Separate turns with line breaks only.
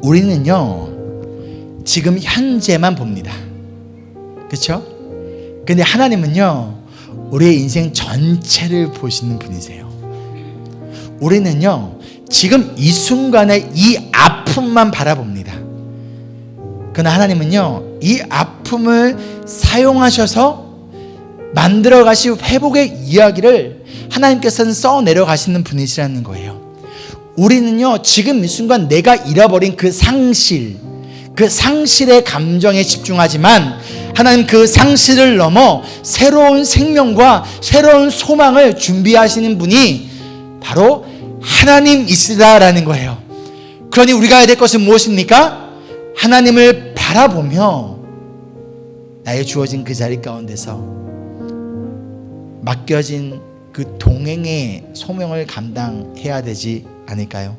우리는요 지금 현재만 봅니다. 그렇죠? 근데 하나님은요 우리의 인생 전체를 보시는 분이세요. 우리는요 지금 이 순간에 이 아픔만 바라봅니다. 그러나 하나님은요 이 아픔을 사용하셔서 만들어 가신 회복의 이야기를 하나님께서는 써 내려가시는 분이시라는 거예요. 우리는요 지금 이 순간 내가 잃어버린 그 상실의 감정에 집중하지만 하나님 그 상실을 넘어 새로운 생명과 새로운 소망을 준비하시는 분이 바로 하나님이시다라는 거예요. 그러니 우리가 해야 될 것은 무엇입니까? 하나님을 바라보며 나의 주어진 그 자리 가운데서 맡겨진 그 동행의 소명을 감당해야 되지 않을까요?